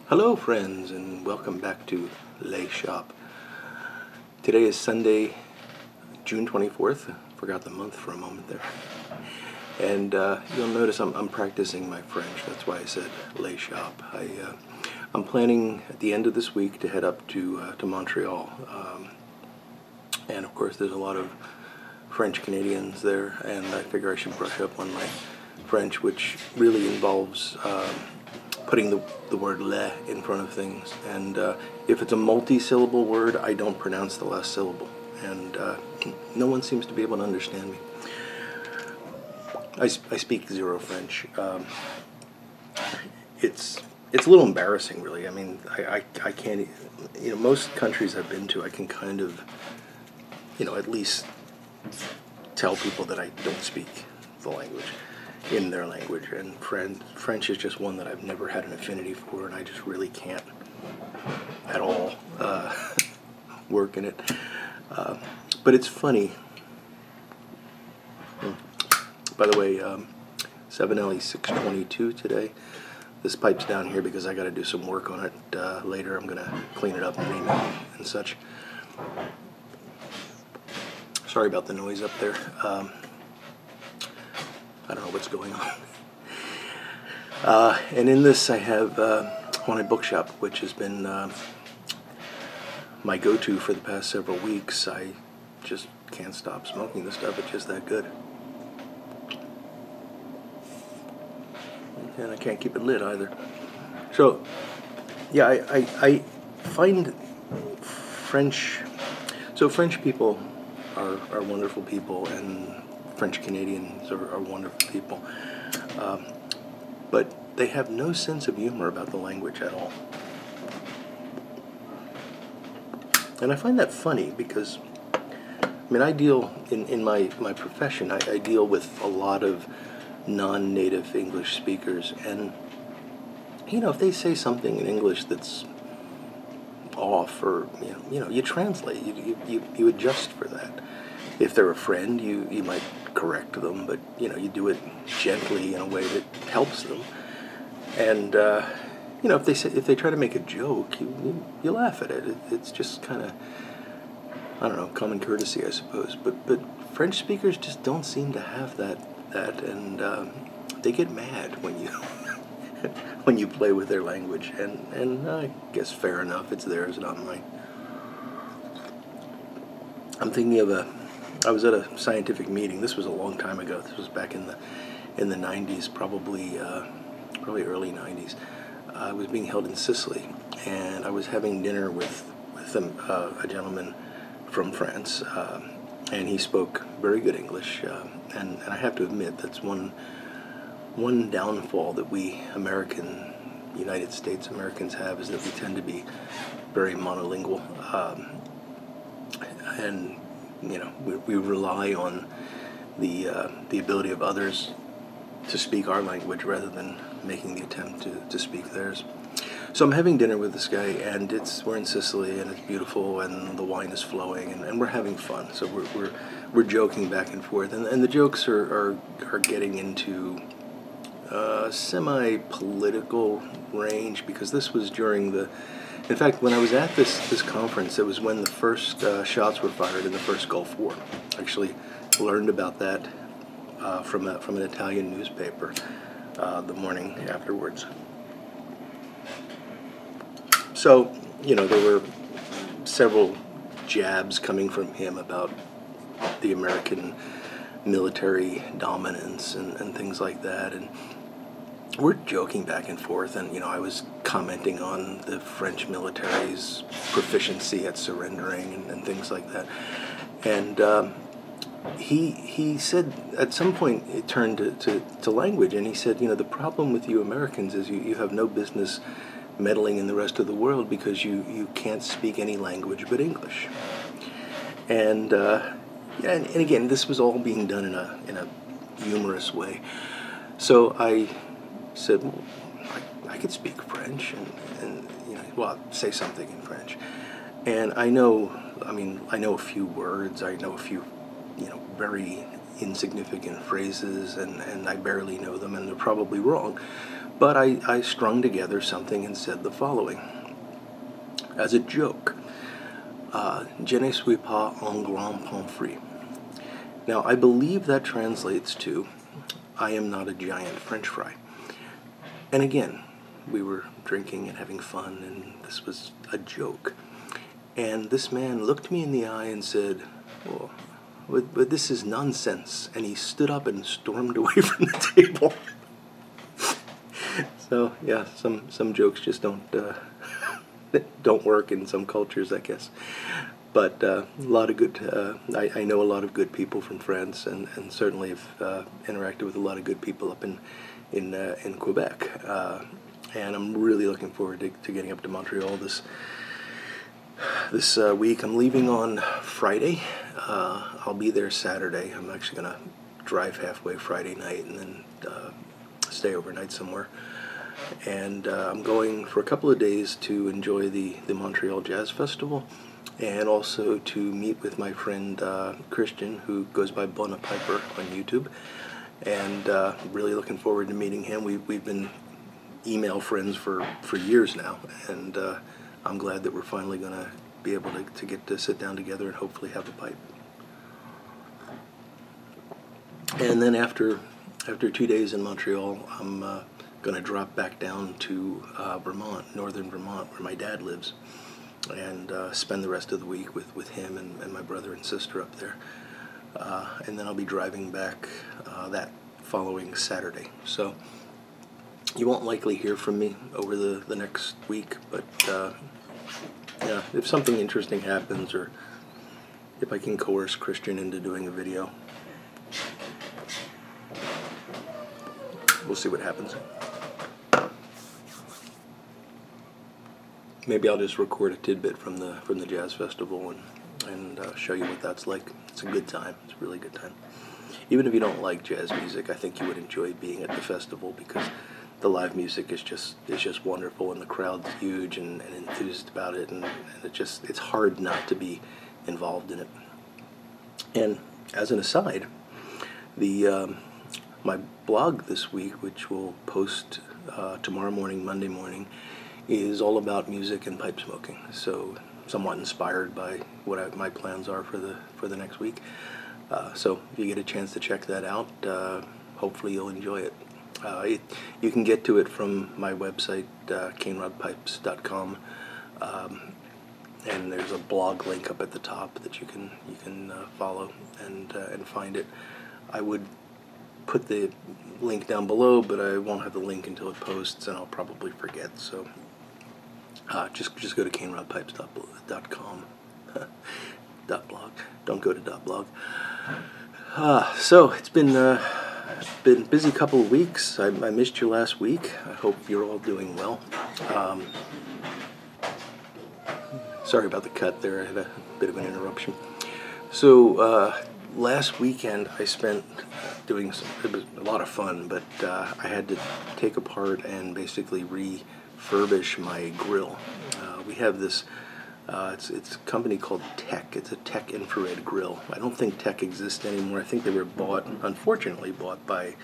Hello friends, and welcome back to Lay Shop. Today is Sunday, June 24th. Forgot the month for a moment there. And you'll notice I'm practicing my French. That's why I said Lay Shop. I'm planning at the end of this week to head up to Montreal. And of course there's a lot of French Canadians there, and I figure I should brush up on my French, which really involves putting the word le in front of things, and if it's a multi-syllable word, I don't pronounce the last syllable, and no one seems to be able to understand me. I speak zero French. It's a little embarrassing, really. I mean, I can't, most countries I've been to, I can kind of, at least tell people that I don't speak the language in their language, and French is just one that I've never had an affinity for, and I just really can't at all work in it. But it's funny. By the way, 7LE 622 today. This pipe's down here because I got to do some work on it later. I'm going to clean it up and remake it and such. Sorry about the noise up there. I don't know what's going on. And in this I have Haunted Bookshop, which has been my go-to for the past several weeks. I just can't stop smoking this stuff. It's just that good. And I can't keep it lit either. So, yeah, I find French... So French people are wonderful people, and French Canadians are wonderful people, but they have no sense of humor about the language at all. And I find that funny because, I mean, I deal, in my profession, I deal with a lot of non-native English speakers, and, if they say something in English that's off, or, you translate, you adjust for that. If they're a friend, you might correct them, but you do it gently in a way that helps them. And if they try to make a joke, you laugh at it. It's just kind of, I don't know, common courtesy, I suppose. But French speakers just don't seem to have that, and they get mad when you when you play with their language. And I guess fair enough. It's theirs, not mine. I'm thinking of I was at a scientific meeting. This was a long time ago. This was back in the 90s, probably early 90s. It was being held in Sicily, and I was having dinner with a gentleman from France, and he spoke very good English. And I have to admit, that's one downfall that we United States Americans have, is that we tend to be very monolingual, and we rely on the ability of others to speak our language rather than making the attempt to speak theirs. So I'm having dinner with this guy, and we're in Sicily, and it's beautiful, and the wine is flowing, and we're having fun. So we're joking back and forth, and the jokes are getting into semi-political range, because this was during in fact, when I was at this conference, it was when the first shots were fired in the first Gulf War. I actually learned about that from an Italian newspaper the morning afterwards. So, there were several jabs coming from him about the American military dominance and things like that, and we're joking back and forth, and I was commenting on the French military's proficiency at surrendering and things like that. And he said, at some point it turned to language, and he said, the problem with you Americans is you have no business meddling in the rest of the world because you can't speak any language but English. And and again, this was all being done in a humorous way. So I said, well, I could speak French, and say something in French. And I know a few words, I know a few, very insignificant phrases, and I barely know them, and they're probably wrong. But I strung together something and said the following, as a joke. Je ne suis pas un grand pomfret. Now, I believe that translates to, I am not a giant French fry. And again, we were drinking and having fun, and this was a joke. And this man looked me in the eye and said, well, but this is nonsense. And he stood up and stormed away from the table. So, yeah, some jokes just don't work in some cultures, I guess. But a lot of good, I know a lot of good people from France, and certainly have interacted with a lot of good people up in Quebec. And I'm really looking forward to getting up to Montreal this week. I'm leaving on Friday. I'll be there Saturday. I'm actually going to drive halfway Friday night and then stay overnight somewhere. And I'm going for a couple of days to enjoy the Montreal Jazz Festival, and also to meet with my friend Christian, who goes by Bona Piper on YouTube. And really looking forward to meeting him. We've been email friends for years now, and I'm glad that we're finally going to be able to get to sit down together and hopefully have a pipe. And then after 2 days in Montreal, I'm going to drop back down to Vermont, northern Vermont, where my dad lives, and spend the rest of the week with him and my brother and sister up there. And then I'll be driving back that following Saturday. So you won't likely hear from me over the next week, but yeah, if something interesting happens, or if I can coerce Christian into doing a video, we'll see what happens. Maybe I'll just record a tidbit from the Jazz Festival and show you what that's like. It's a good time. It's a really good time. Even if you don't like jazz music, I think you would enjoy being at the festival, because the live music is just wonderful, and the crowd's huge and enthused about it, and it's hard not to be involved in it. And as an aside, my blog this week, which will post tomorrow morning, Monday morning, is all about music and pipe smoking. So somewhat inspired by what my plans are for the next week. So if you get a chance to check that out, hopefully you'll enjoy it. You can get to it from my website, canerodpipes.com, and there's a blog link up at the top that you can follow and find it. I would put the link down below, but I won't have the link until it posts, and I'll probably forget. So just go to canerodpipes.com. .blog. Don't go to .blog. So it's been a busy couple of weeks. I missed you last week. I hope you're all doing well. Sorry about the cut there. I had a bit of an interruption. So last weekend I spent doing it was a lot of fun, but I had to take apart and basically refurbish my grill. We have this. It's a company called Tech. It's a Tech infrared grill. I don't think Tech exists anymore. I think they were unfortunately bought by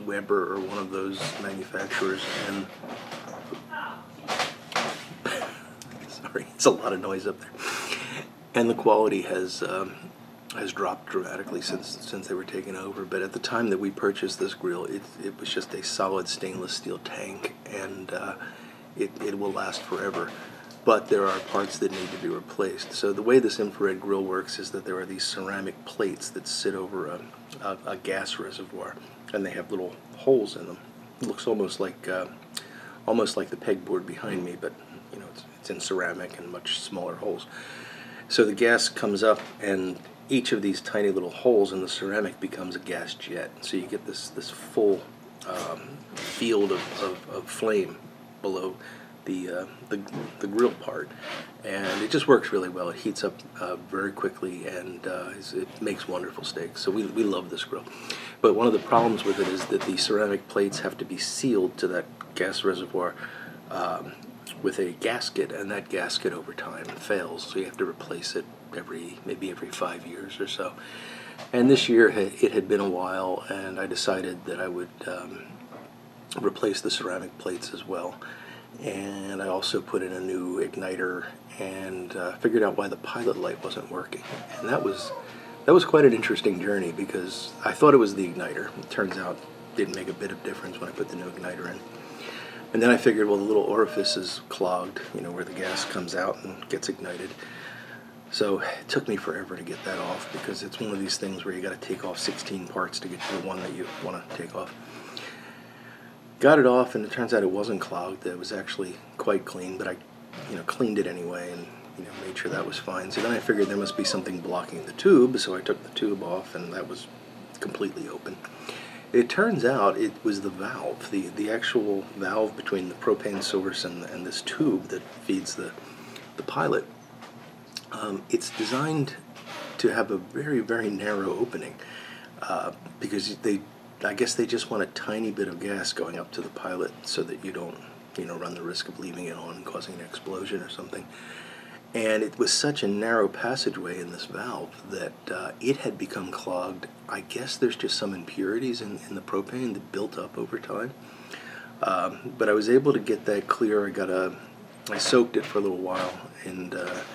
Weber or one of those manufacturers. And sorry, it's a lot of noise up there. And the quality has dropped dramatically since they were taken over. But at the time that we purchased this grill, it was just a solid stainless steel tank, and it will last forever. But there are parts that need to be replaced. So the way this infrared grill works is that there are these ceramic plates that sit over a gas reservoir, and they have little holes in them. It looks almost like the pegboard behind me, but you know it's in ceramic and much smaller holes. So the gas comes up, and each of these tiny little holes in the ceramic becomes a gas jet. So you get this full field of flame below the grill part, and it just works really well. It heats up very quickly, and it makes wonderful steaks. So we love this grill. But one of the problems with it is that the ceramic plates have to be sealed to that gas reservoir with a gasket, and that gasket over time fails, so you have to replace it maybe every 5 years or so. And this year it had been a while, and I decided that I would replaced the ceramic plates as well. And I also put in a new igniter and figured out why the pilot light wasn't working. And that was quite an interesting journey, because I thought it was the igniter. It turns out it didn't make a bit of difference when I put the new igniter in. And then I figured, well, the little orifice is clogged, you know, where the gas comes out and gets ignited. So it took me forever to get that off, because it's one of these things where you got to take off 16 parts to get to the one that you want to take off. Got it off, and it turns out it wasn't clogged. It was actually quite clean, but I, cleaned it anyway, and made sure that was fine. So then I figured there must be something blocking the tube, so I took the tube off, and that was completely open. It turns out it was the valve, the actual valve between the propane source and this tube that feeds the pilot. It's designed to have a very, very narrow opening, because I guess they just want a tiny bit of gas going up to the pilot so that you don't, run the risk of leaving it on and causing an explosion or something. And it was such a narrow passageway in this valve that it had become clogged. I guess there's just some impurities in the propane that built up over time. But I was able to get that clear. I soaked it for a little while, and what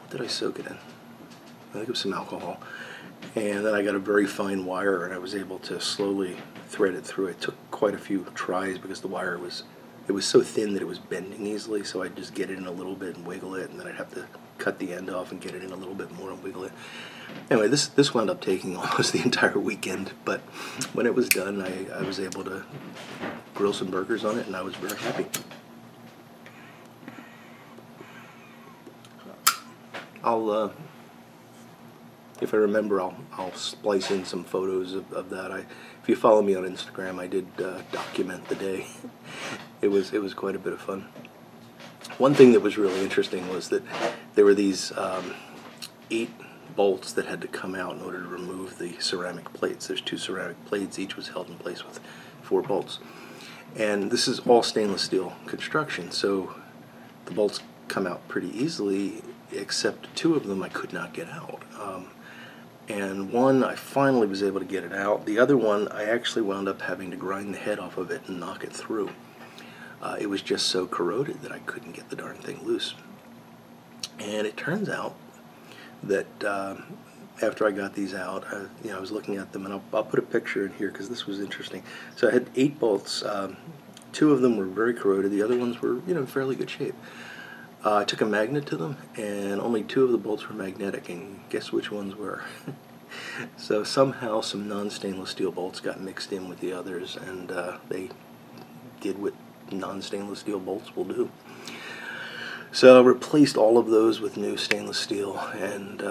did I soak it in? I think it was some alcohol. And then I got a very fine wire, and I was able to slowly thread it through. It took quite a few tries because the wire was so thin that it was bending easily, so I'd just get it in a little bit and wiggle it, and then I'd have to cut the end off and get it in a little bit more and wiggle it. Anyway, this wound up taking almost the entire weekend, but when it was done, I was able to grill some burgers on it, and I was very happy. If I remember, I'll splice in some photos of that. If you follow me on Instagram, I did document the day. It was quite a bit of fun. One thing that was really interesting was that there were these 8 bolts that had to come out in order to remove the ceramic plates. There's 2 ceramic plates, each was held in place with 4 bolts. And this is all stainless steel construction, so the bolts come out pretty easily, except 2 of them I could not get out. And one, I finally was able to get it out. The other one, I actually wound up having to grind the head off of it and knock it through. It was just so corroded that I couldn't get the darn thing loose. And it turns out that after I got these out, I was looking at them, and I'll put a picture in here because this was interesting. So I had 8 bolts. 2 of them were very corroded. The other ones were, in fairly good shape. I took a magnet to them, and only 2 of the bolts were magnetic, and guess which ones were? So somehow some non-stainless steel bolts got mixed in with the others, and they did what non-stainless steel bolts will do. So I replaced all of those with new stainless steel and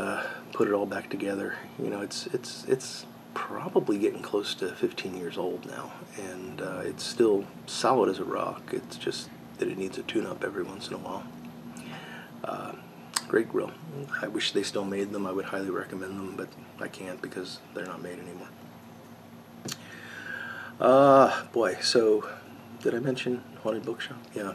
put it all back together. It's probably getting close to 15 years old now, and it's still solid as a rock. It's just that it needs a tune-up every once in a while. Great grill. I wish they still made them. I would highly recommend them, but I can't because they're not made anymore. Boy, so did I mention Haunted Bookshop? Yeah,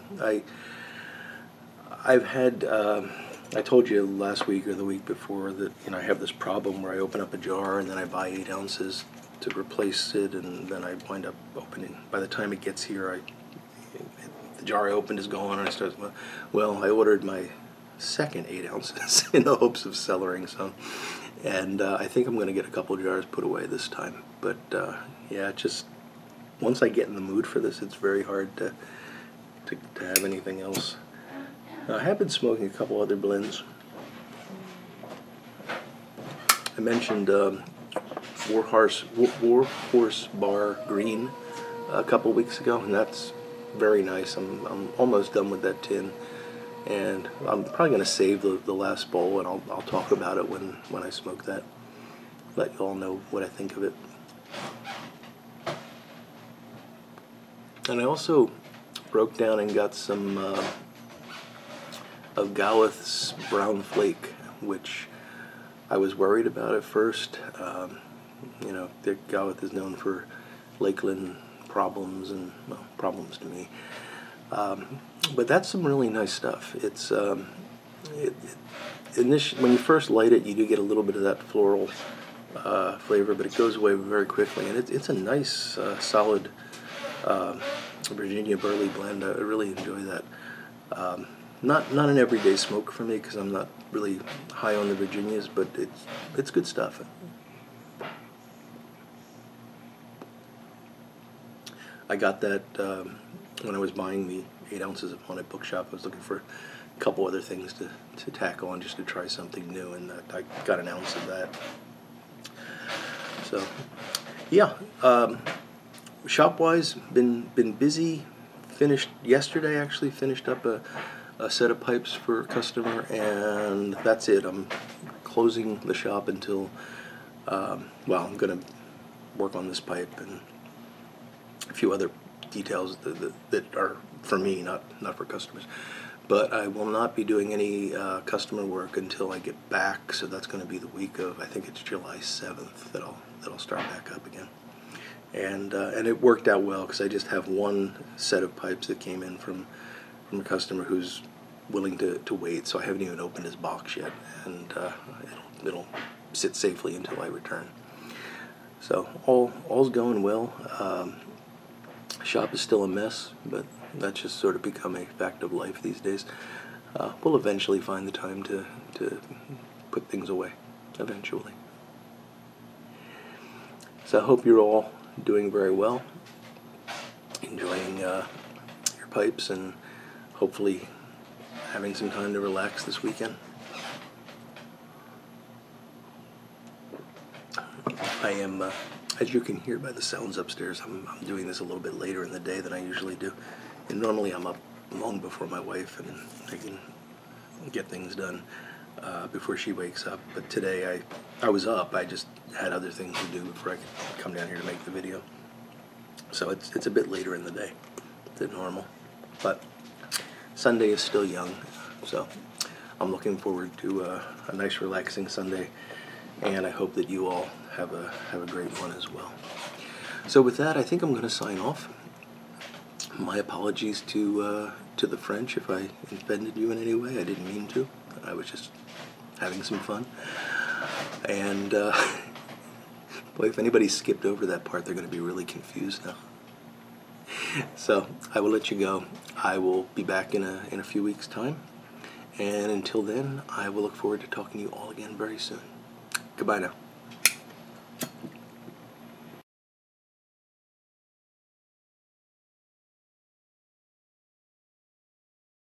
I've had, I told you last week or the week before that, I have this problem where I open up a jar and then I buy 8 ounces to replace it, and then I wind up opening. By the time it gets here, the jar I opened is gone, and I start, well, I ordered my second 8 ounces in the hopes of cellaring some, and I think I'm going to get a couple jars put away this time. But yeah, just once I get in the mood for this, it's very hard to have anything else. I have been smoking a couple other blends. I mentioned War Horse Bar Green a couple weeks ago, and that's very nice. I'm almost done with that tin, and I'm probably going to save the last bowl, and I'll talk about it when I smoke that. Let you all know what I think of it. And I also broke down and got some of Gawith's Brown Flake, which I was worried about at first. Gawith is known for Lakeland problems, and, well, problems to me. But that's some really nice stuff. It's when you first light it, you do get a little bit of that floral flavor, but it goes away very quickly, and it's a nice, solid Virginia Burley blend. I really enjoy that. Not an everyday smoke for me because I'm not really high on the Virginias, but it's good stuff. I got that when I was buying the 8 ounces of Haunted Bookshop. I was looking for a couple other things to tack on just to try something new, and I got an ounce of that. So, yeah, shop-wise, been busy. Finished yesterday, actually finished up a set of pipes for a customer, and that's it. I'm closing the shop until, well, I'm going to work on this pipe and a few other details that are for me, not for customers. But I will not be doing any customer work until I get back, so that's going to be the week of, I think it's July 7th that I'll start back up again. And it worked out well because I just have one set of pipes that came in from a customer who's willing to wait, so I haven't even opened his box yet, and it'll sit safely until I return. So all's going well. Shop is still a mess, but that's just sort of become a fact of life these days. We'll eventually find the time to put things away, eventually. So I hope you're all doing very well, enjoying your pipes, and hopefully having some time to relax this weekend. I am, as you can hear by the sounds upstairs, I'm doing this a little bit later in the day than I usually do. And normally I'm up long before my wife, and I can get things done before she wakes up. But today I was up. I just had other things to do before I could come down here to make the video. So it's a bit later in the day than normal. But Sunday is still young, so I'm looking forward to a nice relaxing Sunday, and I hope that you all have a great one as well. So with that, I think I'm going to sign off. My apologies to the French if I offended you in any way. I didn't mean to. I was just having some fun. And boy, if anybody skipped over that part, they're going to be really confused now. So I will let you go. I will be back in a few weeks' time. And until then, I will look forward to talking to you all again very soon. Goodbye now.